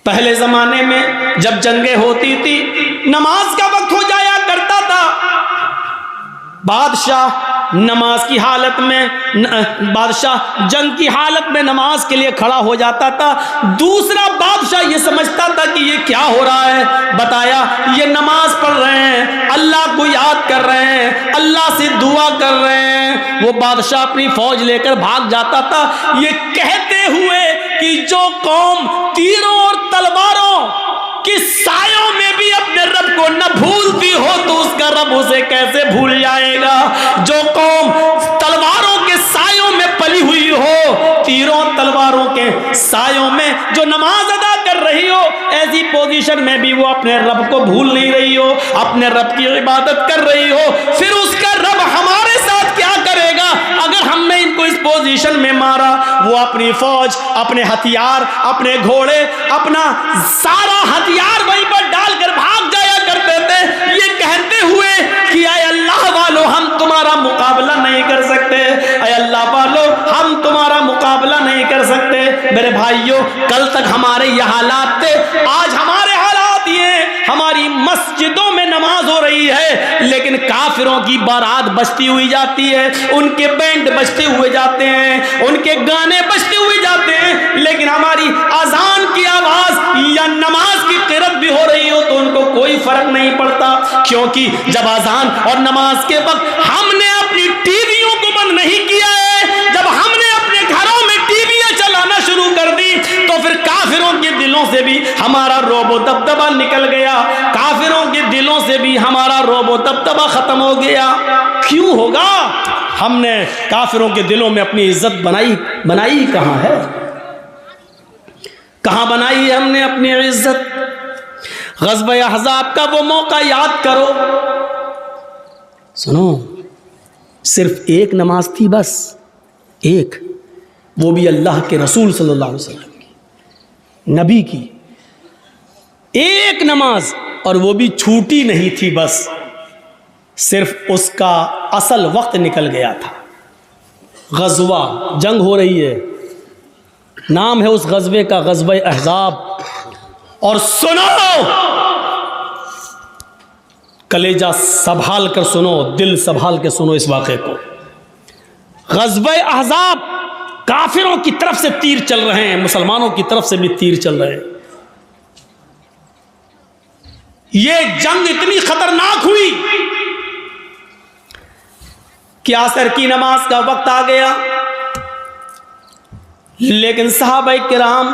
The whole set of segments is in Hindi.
पहले जमाने में जब जंगें होती थी, नमाज का वक्त हो जाया करता था, बादशाह नमाज की हालत में, बादशाह जंग की हालत में नमाज के लिए खड़ा हो जाता था। दूसरा बादशाह ये समझता था कि ये क्या हो रहा है, बताया ये नमाज पढ़ रहे हैं, अल्लाह को याद कर रहे हैं, अल्लाह से दुआ कर रहे हैं। वो बादशाह अपनी फौज लेकर भाग जाता था, ये कहते हुए कि जो कौम तीरों और तलवारों कि सायों में भी अपने रब को न भूलती हो तो उसका रब उसे कैसे भूल जाएगा। जो कौम तलवारों के सायों में पली हुई हो, तीरों तलवारों के सायों में जो नमाज अदा कर रही हो, ऐसी पोजीशन में भी वो अपने रब को भूल नहीं रही हो, अपने रब की इबादत कर रही हो, फिर उसका रब हमारे साथ क्या करेगा अगर हमने इनको इस पोजीशन में मारा। वो अपनी फौज, अपने हथियार, अपने घोड़े, अपना सारा हथियार वहीं पर डालकर भाग जाया करते थे, ये कहते हुए कि अय अल्लाह वालों हम तुम्हारा मुकाबला नहीं कर सकते, अय अल्लाह वालों हम तुम्हारा मुकाबला नहीं कर सकते। मेरे भाइयों, कल तक हमारे ये हालात थे, आज हमारे हालात ये, हमारी मस्जिदों में नमाज हो रही है लेकिन काफिरों की बारात बजती हुई जाती है, उनके बैंड बजते हुए जाते हैं, उनके गाने बजते हुए जाते हैं, लेकिन हमारी अजान की आवाज या नमाज की क़िरात भी हो रही हो तो उनको कोई फर्क नहीं पड़ता। क्योंकि जब अजान और नमाज के वक्त हमने अपनी टीवियों को बंद नहीं किया है, जब हमने अपने घरों में टीवियां चलाना शुरू कर दी तो फिर काफिरों के दिलों से भी हमारा रोबो दबदबा निकल गया, काफिरों के दिलों से भी हमारा रोबो दबदबा खत्म हो गया। क्यों होगा? हमने काफिरों के दिलों में अपनी इज्जत बनाई कहां है? कहां बनाई है हमने अपनी इज्जत? ग़ज़वा अहज़ाब का वो मौका याद करो। सुनो, सिर्फ एक नमाज थी, बस एक, वो भी अल्लाह के रसूल सल्लल्लाहु अलैहि वसल्लम की, नबी की एक नमाज, और वो भी छूटी नहीं थी, बस सिर्फ उसका असल वक्त निकल गया था। ग़ज़वा, जंग हो रही है, नाम है उस ग़ज़वे का ग़ज़वा अहज़ाब। और सुनो, कलेजा संभाल कर सुनो, दिल संभाल के सुनो इस वाक़े को। ग़ज़वा अहज़ाब, काफिरों की तरफ से तीर चल रहे हैं, मुसलमानों की तरफ से भी तीर चल रहे हैं। ये जंग इतनी खतरनाक हुई कि असर की नमाज का वक्त आ गया, लेकिन सहाबा किराम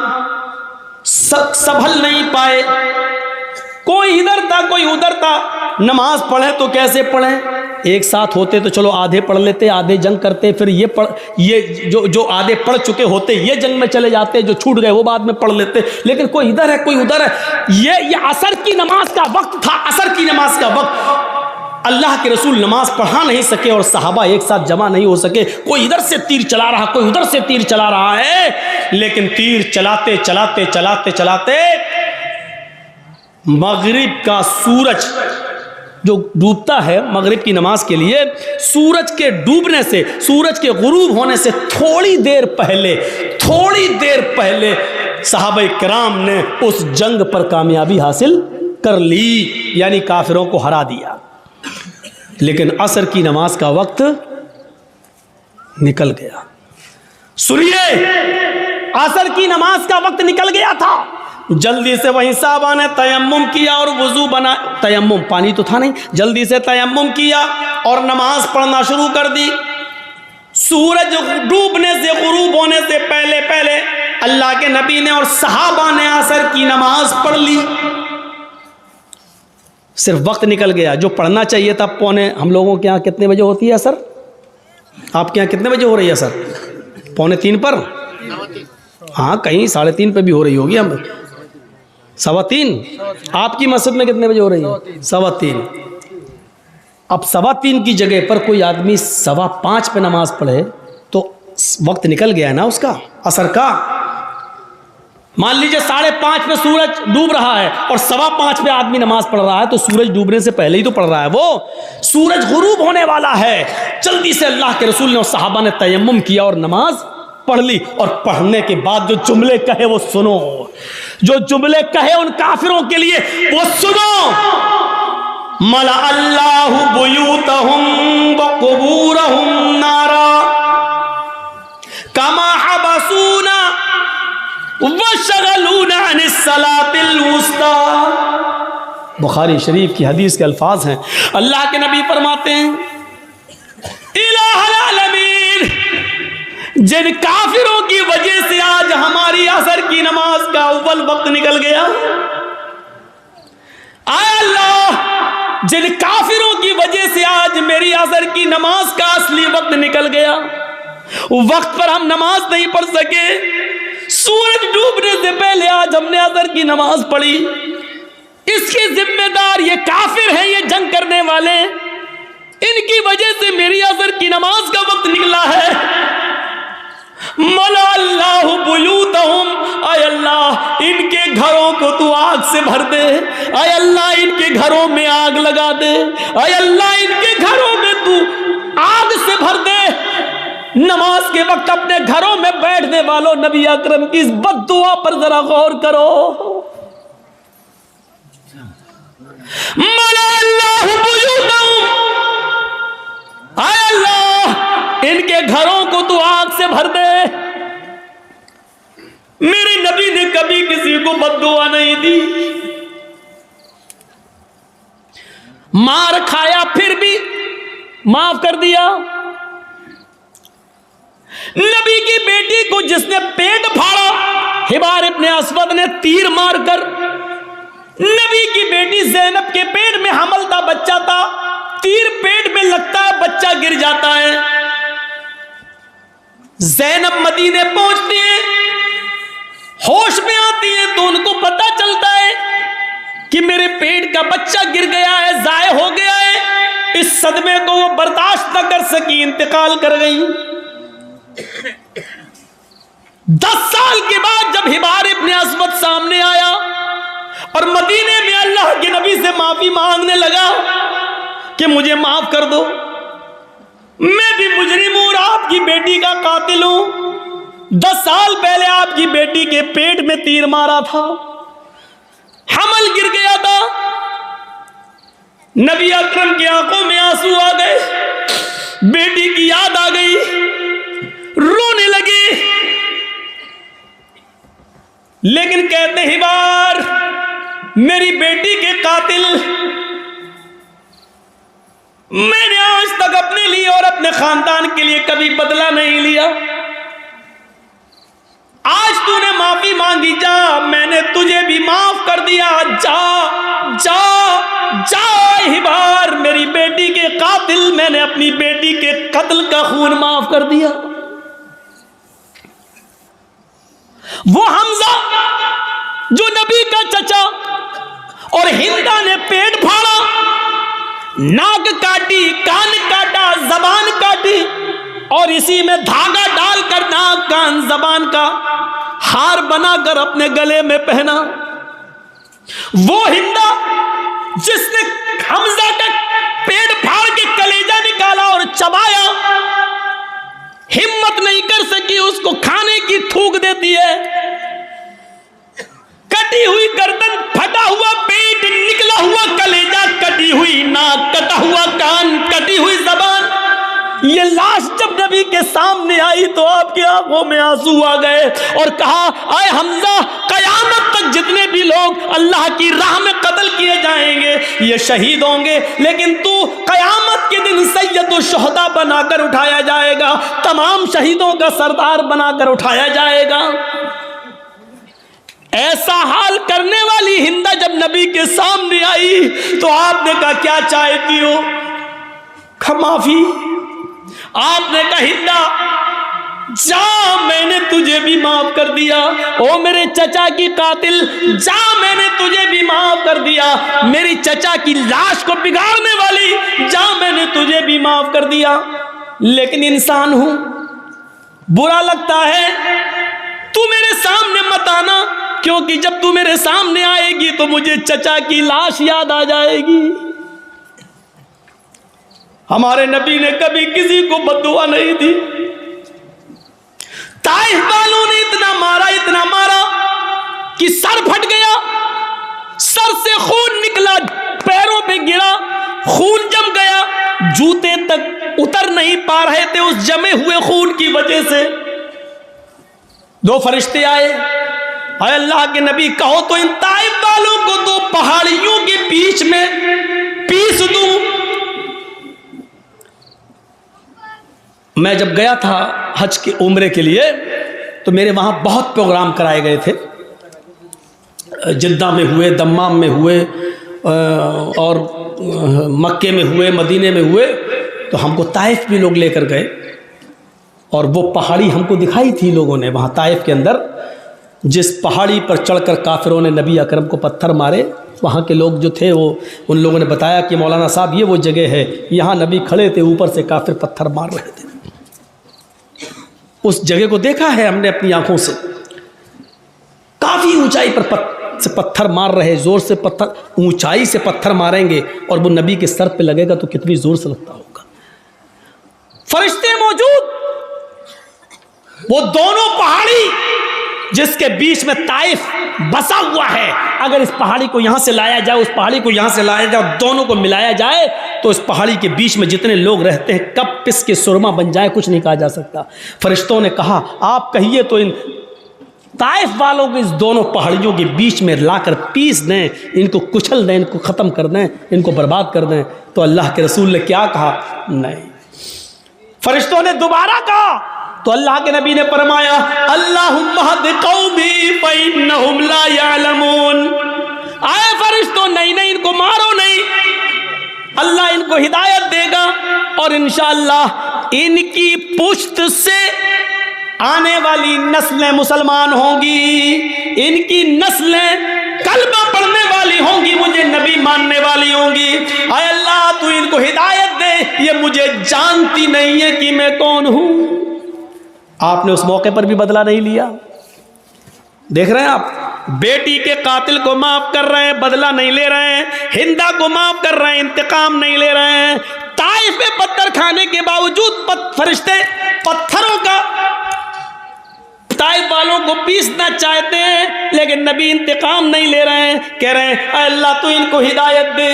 संभल नहीं पाए, कोई इधर था कोई उधर था। नमाज पढ़े तो कैसे पढ़े? एक साथ होते तो चलो आधे पढ़ लेते, आधे जंग करते, फिर ये जो आधे पढ़ चुके होते ये जंग में चले जाते, जो छूट गए वो बाद में पढ़ लेते। लेकिन कोई इधर है कोई उधर है। ये असर की नमाज का वक्त था, असर की नमाज का वक्त। अल्लाह के रसूल नमाज पढ़ा नहीं सके और सहाबा एक साथ जमा नहीं हो सके। कोई इधर से तीर चला रहा, कोई उधर से तीर चला रहा है, लेकिन तीर चलाते चलाते चलाते चलाते मगरिब का सूरज जो डूबता है, मगरिब की नमाज के लिए सूरज के डूबने से, सूरज के गुरूब होने से थोड़ी देर पहले सहाबा किराम ने उस जंग पर कामयाबी हासिल कर ली, यानी काफिरों को हरा दिया। लेकिन असर की नमाज का वक्त निकल गया। सुनिए, असर की नमाज का वक्त निकल गया था। जल्दी से वहीं साहबा ने तयम्मुम किया और वुजू बना, तयम्मुम पानी तो था नहीं, जल्दी से तयम्मुम किया और नमाज पढ़ना शुरू कर दी। सूरज डूबने से, गुरूब होने से पहले पहले अल्लाह के नबी ने और सहाबा ने असर की नमाज पढ़ ली। सिर्फ वक्त निकल गया, जो पढ़ना चाहिए था पौने, हम लोगों के यहाँ कितने बजे होती है असर? आपके यहाँ कितने बजे हो रही है असर? 2:45 पर? हाँ, कहीं 3:30 पे भी हो रही होगी, हम 3:15। आपकी मस्जिद में कितने बजे हो रही है? 3:15। अब 3:15 की जगह पर कोई आदमी 5:15 पे नमाज पढ़े तो वक्त निकल गया है ना उसका, असर का। मान लीजिए 5:30 पे सूरज डूब रहा है और 5:15 पे आदमी नमाज पढ़ रहा है, तो सूरज डूबने से पहले ही तो पढ़ रहा है वो। सूरज गुरूब होने वाला है, जल्दी से अल्लाह के रसूल ने और सहाबा ने तयम्मुम किया और नमाज पढ़ ली और पढ़ने के बाद जो जुमले कहे वो सुनो, जो जुमले कहे उन काफिरों के लिए वो सुनो। मला अल्लाहु बुयूतहुम व कुबूरहुम नारा कमा हबसूना व शगलूना अनिस सलातिल वुस्ता। बुखारी शरीफ की हदीस के अल्फाज हैं। अल्लाह के नबी फरमाते हैं, इलाहुल आलमीन, जिन काफिरों की वजह से आज हमारी असर की नमाज का अव्वल वक्त निकल गया, आय अल्लाह, जिन काफिरों की वजह से आज मेरी असर की नमाज का असली वक्त निकल गया, वक्त पर हम नमाज नहीं पढ़ सके, सूरज डूबने से पहले आज हमने असर की नमाज पढ़ी, इसके जिम्मेदार ये काफिर हैं, ये जंग करने वाले, इनकी वजह से मेरी असर की नमाज का वक्त निकला है। मला अल्लाहु बुयूतहुम, आय अल्लाह इनके घरों को तू आग से भर दे, आय अल्लाह इनके घरों में आग लगा दे, आय अल्लाह इनके घरों में तू आग से भर दे। नमाज के वक्त अपने घरों में बैठने वालों, नबी अकरम की इस बद्दुआ पर जरा गौर करो। मला अल्लाहु बुयूतहुम, आय अल्लाह इनके घरों को तू आग से भर दे। मेरे नबी ने कभी किसी को बद्दुआ नहीं दी, मार खाया फिर भी माफ कर दिया। नबी की बेटी को जिसने पेट फाड़ा, हिबार इब्ने अस्वद ने तीर मारकर, नबी की बेटी ज़ैनब के पेट में हमल था, बच्चा था, तीर पेट में लगता है, बच्चा गिर जाता है। ज़ैनब मदीने पहुंचती है, होश में आती है तो उनको पता चलता है कि मेरे पेट का बच्चा गिर गया है, जाये हो गया है। इस सदमे को वो बर्दाश्त न कर सकी, इंतकाल कर गई। 10 साल के बाद जब हिबार इब्ने अस्वद सामने आया और मदीने में अल्लाह के नबी से माफी मांगने लगा कि मुझे माफ कर दो, मैं भी मुजरिम हूं और आपकी बेटी का कातिल हूं। 10 साल पहले आपकी बेटी के पेट में तीर मारा था, हमल गिर गया था। नबी अकरम की आंखों में आंसू आ गए, बेटी की याद आ गई, रोने लगे। लेकिन कहते हिबार, मेरी बेटी के कातिल मैंने आज तक अपने लिए और अपने खानदान के लिए कभी बदला नहीं लिया। आज तूने माफी मांगी, जा, मैंने तुझे भी माफ कर दिया, जा जा जा हिबार, मेरी बेटी के कातिल, मैंने अपनी बेटी के कत्ल का खून माफ कर दिया। वो हमजा जो नबी का चचा और हिंदा ने पेट फाड़ा, नाक काटी, कान काटा, जबान काटी और इसी में धागा डालकर नाक, कान, जबान का हार बनाकर अपने गले में पहना। वो हिंदा जिसने हमजा का पेट फाड़ के कलेजा निकाला और चबाया, हिम्मत नहीं कर सकी उसको खाने की, थूक देती है। कटी हुई गर्दन, फटा हुआ पेट, निकला हुआ कलेजा, कटी हुई नाक, कटा हुआ कान, कटी हुई जबान। ये लाश जब नबी के सामने आई तो आपकी आंखों में आंसू आ गए और कहा, आए हमजा, कयामत तक जितने भी लोग अल्लाह की राह में कत्ल किए जाएंगे ये शहीद होंगे, लेकिन तू कयामत के दिन सैयदुल शुहदा बनाकर उठाया जाएगा, तमाम शहीदों का सरदार बनाकर उठाया जाएगा। ऐसा हाल करने वाली हिंदा जब नबी के सामने आई तो आपने कहा, क्या चाहती हो? माफी। आपने कहा, हिंदा जा, मैंने तुझे भी माफ कर दिया। ओ मेरे चचा की कातिल, जा, मैंने तुझे भी माफ कर दिया। मेरी चचा की लाश को बिगाड़ने वाली, जा, मैंने तुझे भी माफ कर दिया। लेकिन इंसान हूं, बुरा लगता है, तू मेरे सामने मत आना, क्योंकि जब तू मेरे सामने आएगी तो मुझे चचा की लाश याद आ जाएगी। हमारे नबी ने कभी किसी को बद्दुआ नहीं दी। ताइफ वालों ने इतना मारा कि सर फट गया, सर से खून निकला, पैरों पे गिरा, खून जम गया, जूते तक उतर नहीं पा रहे थे उस जमे हुए खून की वजह से। दो फरिश्ते आए, अरे अल्लाह के नबी कहो तो इन ताइफ वालों को दो पहाड़ियों के बीच में पीस दूं। मैं जब गया था हज के उम्रे के लिए तो मेरे वहाँ बहुत प्रोग्राम कराए गए थे, जिद्दा में हुए, दम्माम में हुए और मक्के में हुए, मदीने में हुए। तो हमको ताइफ भी लोग लेकर गए और वो पहाड़ी हमको दिखाई थी लोगों ने वहाँ ताइफ के अंदर, जिस पहाड़ी पर चढ़कर काफिरों ने नबी अकरम को पत्थर मारे। वहाँ के लोग जो थे वो उन लोगों ने बताया कि मौलाना साहब ये वो जगह है, यहाँ नबी खड़े थे, ऊपर से काफिर पत्थर मार रहे थे। उस जगह को देखा है हमने अपनी आंखों से, काफी ऊंचाई पर से पत्थर मार रहे, जोर से पत्थर, ऊंचाई से पत्थर मारेंगे और वो नबी के सर पे लगेगा तो कितनी जोर से लगता होगा। फरिश्ते मौजूद, वो दोनों पहाड़ी जिसके बीच में ताइफ बसा हुआ है, अगर इस पहाड़ी को यहां से लाया जाए, उस पहाड़ी को यहां से लाया जाए, दोनों को मिलाया जाए तो इस पहाड़ी के बीच में जितने लोग रहते हैं कब पिस के सुरमा बन जाए कुछ नहीं कहा जा सकता। फरिश्तों ने कहा आप कहिए तो इन ताइफ वालों को इस दोनों पहाड़ियों के बीच में लाकर पीस दें, इनको कुचल दें, इनको ख़त्म कर दें, इनको बर्बाद कर दें। तो अल्लाह के रसूल ने क्या कहा? नहीं। फरिश्तों ने दोबारा कहा तो अल्लाह के नबी ने फरमाया अल्लाहुम्मा हद कौमी फइन्नहुम ला यअलमून। आए फरिश्तों, नहीं नहीं, इनको मारो नहीं, अल्लाह इनको हिदायत देगा और इंशाअल्लाह इनकी पुश्त से आने वाली नस्लें मुसलमान होंगी, इनकी नस्लें कलमा पढ़ने वाली होंगी, मुझे नबी मानने वाली होंगी। आए अल्लाह तू इनको हिदायत दे, ये मुझे जानती नहीं है कि मैं कौन हूं। आपने उस मौके पर भी बदला नहीं लिया। देख रहे हैं आप, बेटी के कातिल को माफ कर रहे हैं, बदला नहीं ले रहे हैं, हिंदा को माफ कर रहे हैं, इंतकाम नहीं ले रहे हैं। ताइफ में पत्थर खाने के बावजूद फरिश्ते पत्थरों का ताइफ वालों को पीसना चाहते हैं, लेकिन नबी इंतकाम नहीं ले रहे हैं। कह रहे हैं अल्लाह तू इनको हिदायत दे।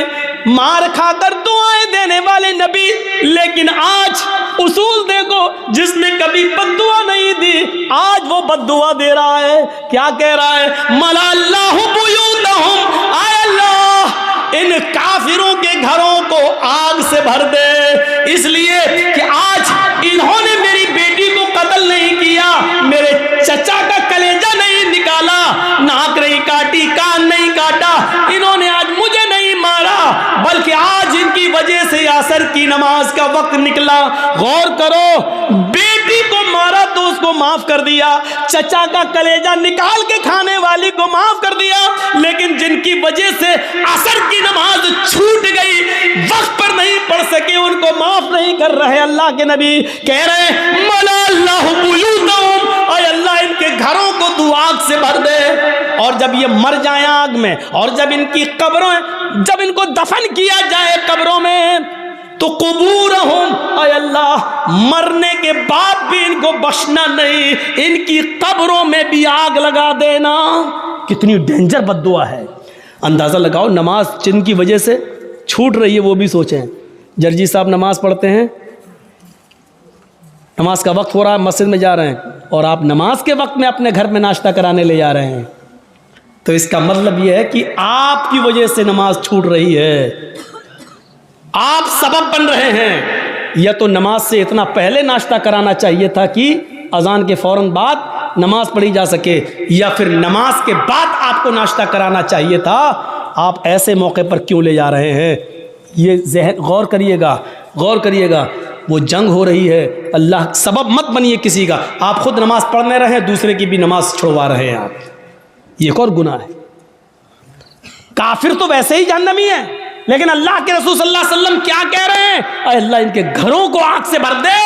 मार खाकर दुआएं देने वाले नबी, लेकिन आज उसूल देखो, जिसने कभी बद्दुआ नहीं दी आज वो बद्दुआ दे रहा है। क्या कह रहा है? मला अल्लाहु बुयूतहुम, आय अल्लाह इन काफिरों के घरों को आग से भर दे, इसलिए कि आज इन्होंने मेरी बेटी को कत्ल नहीं किया, मेरे चचा का कलेजा नहीं निकाला, नाक नहीं काटी, कान नहीं काटा, इन्होंने आज मुझे नहीं मारा, बल्कि आज इनकी वजह से असर की नमाज का वक्त निकला। गौर करो, बेटी को मारा तो उसको माफ कर दिया, चचा का कलेजा निकाल के खाने वाली को माफ कर दिया, लेकिन जिनकी वजह से असर की नमाज छूट गई, वक्त पर नहीं पढ़ सके, उनको माफ नहीं कर रहे। अल्लाह के नबी कह रहे हैं मला अल्लाहु बुयूतहुम, और अल्लाह इनके घरों को तू आग से भर दे। और जब ये मर जाए आग में, और जब इनकी कब्रों, जब इनको दफन किया जाए कब्रों में, तो कुबूरहुम, अय अल्लाह मरने के बाद भी इनको बख्शना नहीं, इनकी कब्रों में भी आग लगा देना। कितनी डेंजर बद्दुआ है। अंदाज़ा लगाओ, नमाज जिनकी वजह से छूट रही है वो भी सोचें। जर्जी साहब नमाज पढ़ते हैं, नमाज का वक्त हो रहा है, मस्जिद में जा रहे हैं, और आप नमाज के वक्त में अपने घर में नाश्ता कराने ले जा रहे हैं, तो इसका मतलब यह है कि आपकी वजह से नमाज छूट रही है, आप सबब बन रहे हैं। या तो नमाज से इतना पहले नाश्ता कराना चाहिए था कि अजान के फौरन बाद नमाज पढ़ी जा सके, या फिर नमाज के बाद आपको नाश्ता कराना चाहिए था। आप ऐसे मौके पर क्यों ले जा रहे हैं? ये ज़हन गौर करिएगा, गौर करिएगा। वो जंग हो रही है, अल्लाह सबब मत बनिए किसी का। आप खुद नमाज पढ़ने रहे, दूसरे की भी नमाज छुड़वा रहे हैं आप, ये एक और गुनाह है। काफिर तो वैसे ही जहन्नमी है, लेकिन अल्लाह के रसूल सल्लल्लाहु अलैहि वसल्लम क्या कह रहे हैं? अल्लाह इनके घरों को आग से भर दे,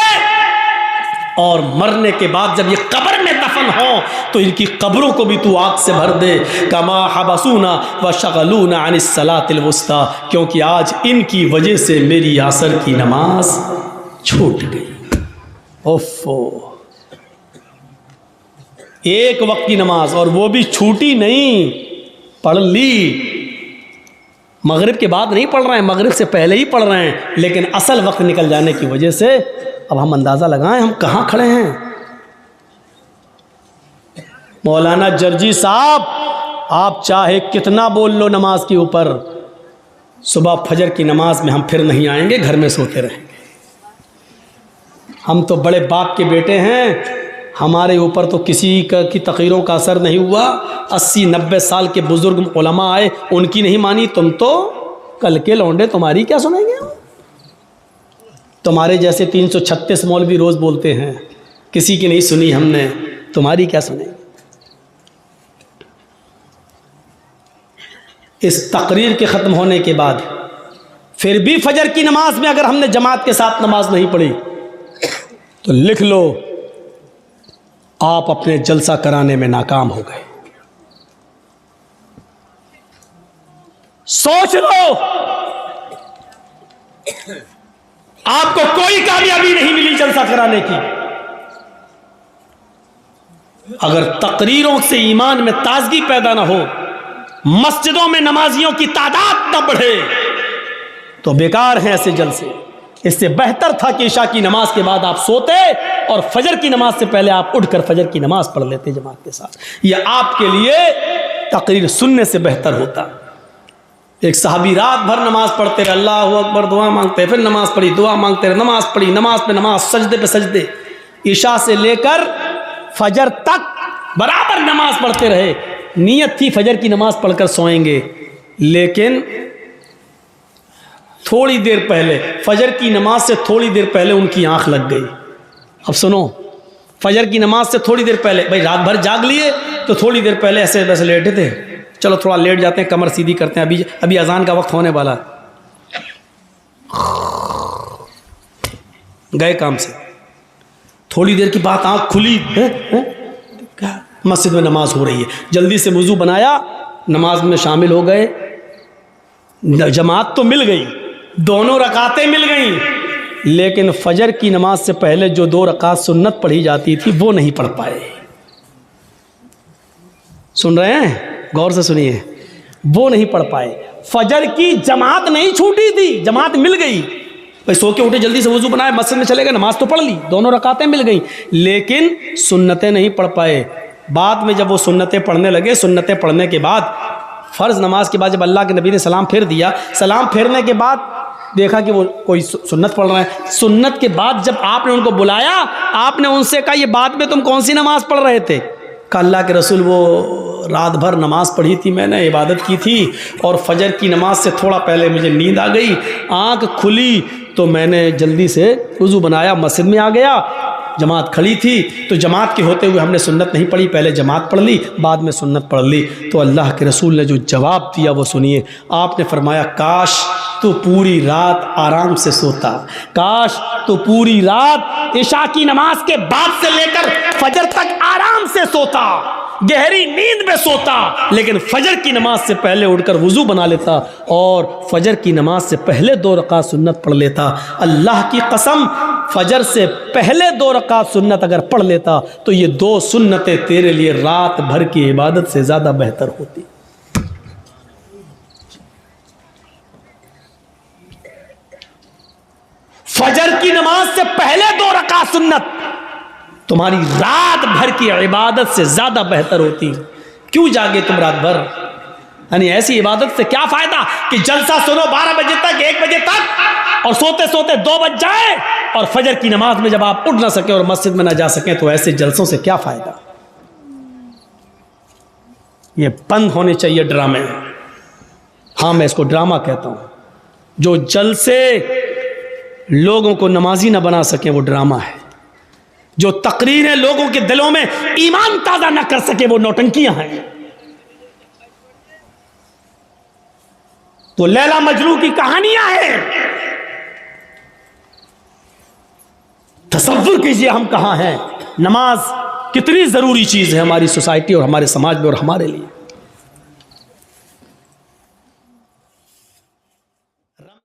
और मरने के बाद जब ये कब्र में दफन हो तो इनकी कब्रों को भी तू आग से भर दे। कमा हबसूना व शगलूना अनिस सलातिल वुस्ता, क्योंकि आज इनकी वजह से मेरी असर की नमाज छूट गई। ओफो, एक वक्त की नमाज, और वो भी छूटी नहीं, पढ़ ली। मगरिब के बाद नहीं पढ़ रहे हैं, मगरिब से पहले ही पढ़ रहे हैं, लेकिन असल वक्त निकल जाने की वजह से अब हम अंदाज़ा लगाएं हम कहाँ खड़े हैं। मौलाना जर्जी साहब, आप चाहे कितना बोल लो नमाज के ऊपर, सुबह फजर की नमाज में हम फिर नहीं आएंगे, घर में सोते रहेंगे। हम तो बड़े बाप के बेटे हैं, हमारे ऊपर तो किसी की तक़रीरों का असर नहीं हुआ। 80-90 साल के बुज़ुर्ग उलमा आए, उनकी नहीं मानी, तुम तो कल के लौंडे, तुम्हारी क्या सुनेंगे? तुम्हारे जैसे 336 मौलवी रोज़ बोलते हैं, किसी की नहीं सुनी हमने, तुम्हारी क्या सुनेंगे? इस तकरीर के ख़त्म होने के बाद फिर भी फजर की नमाज में अगर हमने जमात के साथ नमाज नहीं पढ़ी तो लिख लो, आप अपने जलसा कराने में नाकाम हो गए। सोच लो, आपको कोई कामयाबी नहीं मिली जलसा कराने की। अगर तकरीरों से ईमान में ताजगी पैदा ना हो, मस्जिदों में नमाजियों की तादाद न बढ़े, तो बेकार हैं ऐसे जलसे। इससे बेहतर था कि इशा की नमाज के बाद आप सोते और फजर की नमाज से पहले आप उठकर फजर की नमाज पढ़ लेते जमात के साथ। यह आपके लिए तकरीर सुनने से बेहतर होता। एक साहबी रात भर नमाज पढ़ते रहे, अल्लाह अकबर, दुआ मांगते, फिर नमाज पढ़ी, दुआ मांगते रहे, नमाज पढ़ी, नमाज पे नमाज, सजदे पे सजदे, इशा से लेकर फजर तक बराबर नमाज पढ़ते रहे। नीयत थी फजर की नमाज पढ़कर सोएंगे, लेकिन थोड़ी देर पहले, फजर की नमाज से थोड़ी देर पहले उनकी आंख लग गई। अब सुनो, फजर की नमाज से थोड़ी देर पहले, भाई रात भर जाग लिए तो थोड़ी देर पहले ऐसे वैसे लेटे थे, चलो थोड़ा लेट जाते हैं, कमर सीधी करते हैं, अभी अजान का वक्त होने वाला, गए काम से। थोड़ी देर की बात आंख खुली, क्या मस्जिद में नमाज हो रही है, जल्दी से वुजू बनाया, नमाज में शामिल हो गए। जमात तो मिल गई, दोनों रकातें मिल गईं, लेकिन फजर की नमाज से पहले जो 2 रकात सुन्नत पढ़ी जाती थी वो नहीं पढ़ पाए। सुन रहे हैं? गौर से सुनिए, वो नहीं पढ़ पाए। फजर की जमात नहीं छूटी थी, जमात मिल गई। भाई सो के उठे, जल्दी से वुजू बनाए, मस्जिद में चले गए, नमाज तो पढ़ ली, दोनों रकातें मिल गई, लेकिन सुन्नतें नहीं पढ़ पाए। बाद में जब वो सुन्नतें पढ़ने लगे, सुन्नतें पढ़ने के बाद फ़र्ज़ नमाज के बाद जब अल्लाह के नबी ने सलाम फेर दिया, सलाम फेरने के बाद देखा कि वो कोई सुन्नत पढ़ रहा है। सुन्नत के बाद जब आपने उनको बुलाया, आपने उनसे कहा, ये बाद में तुम कौन सी नमाज पढ़ रहे थे? कहा, अल्लाह के रसूल, वो रात भर नमाज पढ़ी थी मैंने, इबादत की थी, और फजर की नमाज से थोड़ा पहले मुझे नींद आ गई, आँख खुली तो मैंने जल्दी से वुज़ू बनाया, मस्जिद में आ गया, जमात खड़ी थी, तो जमात के होते हुए हमने सुन्नत नहीं पढ़ी, पहले जमात पढ़ ली, बाद में सुन्नत पढ़ ली। तो अल्लाह के रसूल ने जो जवाब दिया वो सुनिए। आपने फरमाया, काश तो पूरी रात आराम से सोता, काश तो पूरी रात इशा की नमाज के बाद से लेकर फजर तक आराम से सोता, गहरी नींद में सोता, लेकिन फजर की नमाज से पहले उठकर वुजू बना लेता और फजर की नमाज से पहले 2 रकात सुन्नत पढ़ लेता। अल्लाह की कसम, फजर से पहले 2 रकात सुन्नत अगर पढ़ लेता तो ये 2 सुन्नतें तेरे लिए रात भर की इबादत से ज़्यादा बेहतर होती। फजर की नमाज से पहले 2 रकात सुन्नत तुम्हारी रात भर की इबादत से ज़्यादा बेहतर होती। क्यों जागे तुम रात भर? यानी ऐसी इबादत से क्या फ़ायदा कि जलसा सुनो 12 बजे तक, 1 बजे तक, और सोते सोते 2 बज जाए, और फजर की नमाज में जब आप उठ ना सके और मस्जिद में ना जा सकें, तो ऐसे जलसों से क्या फ़ायदा? ये बंद होने चाहिए ड्रामे। हाँ, मैं इसको ड्रामा कहता हूँ। जो जलसे लोगों को नमाजी ना बना सके वो ड्रामा है। जो तकरीरें लोगों के दिलों में ईमान ताज़ा ना कर सके वो नौटंकियां हैं। तो लैला मजनू की कहानियां हैं। तसव्वुर कीजिए हम कहां हैं। नमाज कितनी ज़रूरी चीज़ है हमारी सोसाइटी और हमारे समाज में और हमारे लिए।